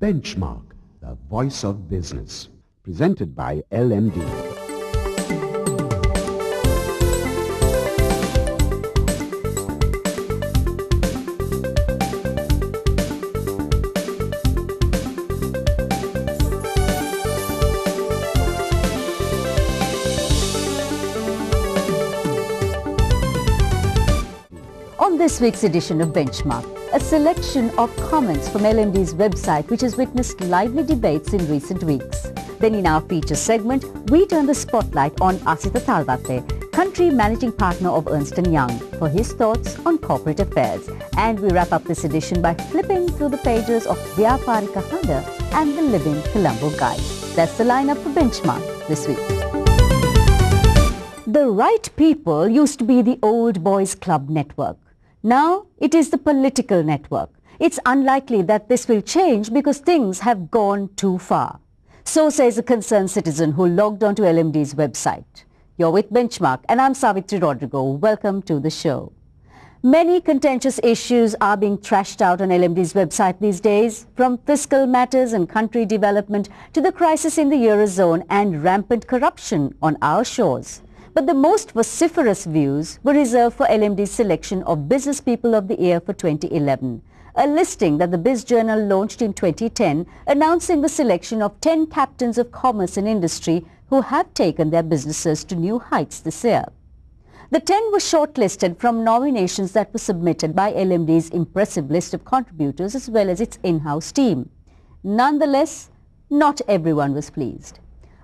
Benchmark, the voice of business. Presented by LMD. On this week's edition of Benchmark, a selection of comments from LMD's website which has witnessed lively debates in recent weeks. Then in our feature segment, we turn the spotlight on Asitha Talwate, Country Managing Partner of Ernst & Young, for his thoughts on corporate affairs. And we wrap up this edition by flipping through the pages of Vyaparika Handa and the Living Colombo Guide. That's the lineup for Benchmark this week. The Right People used to be the Old Boys Club network. Now it is the political network. It's unlikely that this will change because things have gone too far. So says a concerned citizen who logged onto LMD's website. You're with Benchmark and I'm Savitri Rodrigo. Welcome to the show. Many contentious issues are being thrashed out on LMD's website these days, from fiscal matters and country development to the crisis in the Eurozone and rampant corruption on our shores. But the most vociferous views were reserved for LMD's selection of Business People of the Year for 2011, a listing that the Biz Journal launched in 2010, announcing the selection of 10 captains of commerce and industry who have taken their businesses to new heights this year. The 10 were shortlisted from nominations that were submitted by LMD's impressive list of contributors as well as its in-house team. Nonetheless, not everyone was pleased.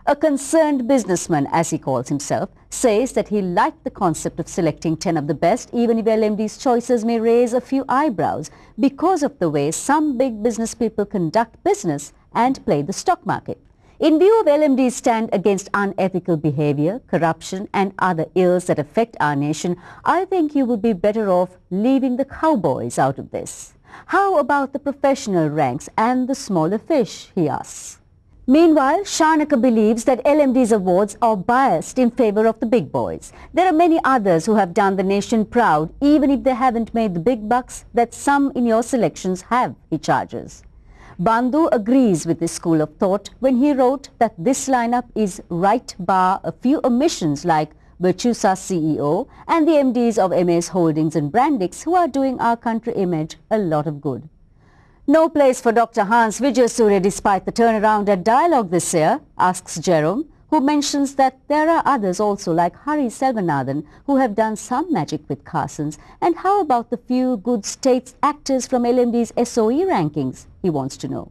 A concerned businessman, as he calls himself, says that he liked the concept of selecting 10 of the best, even if LMD's choices may raise a few eyebrows because of the way some big business people conduct business and play the stock market. In view of LMD's stand against unethical behavior, corruption and other ills that affect our nation, I think you would be better off leaving the cowboys out of this. How about the professional ranks and the smaller fish, he asks. Meanwhile, Shanaka believes that LMD's awards are biased in favor of the big boys. There are many others who have done the nation proud, even if they haven't made the big bucks that some in your selections have, he charges. Bandhu agrees with this school of thought when he wrote that this lineup is right bar a few omissions like Virtusa's CEO and the MDs of MS Holdings and Brandix who are doing our country image a lot of good. No place for Dr. Hans Vijayasuriya despite the turnaround at Dialogue this year, asks Jerome, who mentions that there are others also like Hari Selvanathan who have done some magic with Carson's. And how about the few good state actors from LMD's SOE rankings, he wants to know.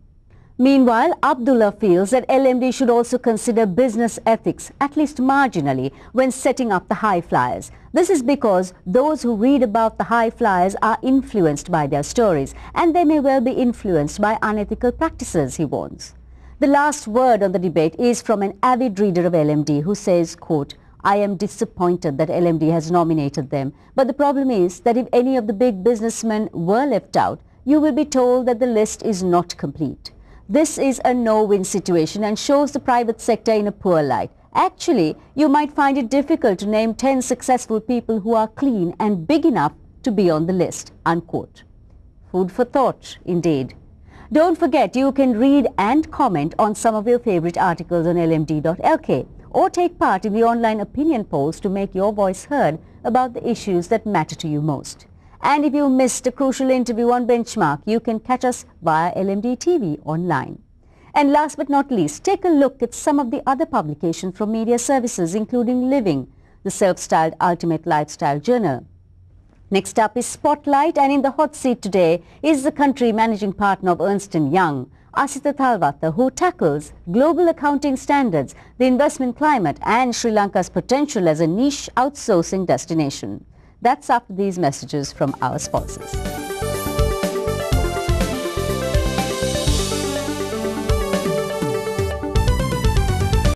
Meanwhile, Abdullah feels that LMD should also consider business ethics, at least marginally, when setting up the high flyers. This is because those who read about the high flyers are influenced by their stories, and they may well be influenced by unethical practices, he warns. The last word on the debate is from an avid reader of LMD who says, quote, I am disappointed that LMD has nominated them, but the problem is that if any of the big businessmen were left out, you will be told that the list is not complete. This is a no-win situation and shows the private sector in a poor light. Actually, you might find it difficult to name 10 successful people who are clean and big enough to be on the list, unquote. Food for thought, indeed. Don't forget you can read and comment on some of your favorite articles on lmd.lk or take part in the online opinion polls to make your voice heard about the issues that matter to you most. And if you missed a crucial interview on Benchmark, you can catch us via LMD TV online. And last but not least, take a look at some of the other publications from media services, including Living, the self-styled ultimate lifestyle journal. Next up is Spotlight, and in the hot seat today is the country managing partner of Ernst & Young, Asitha Talwate, who tackles global accounting standards, the investment climate and Sri Lanka's potential as a niche outsourcing destination. That's after these messages from our sponsors.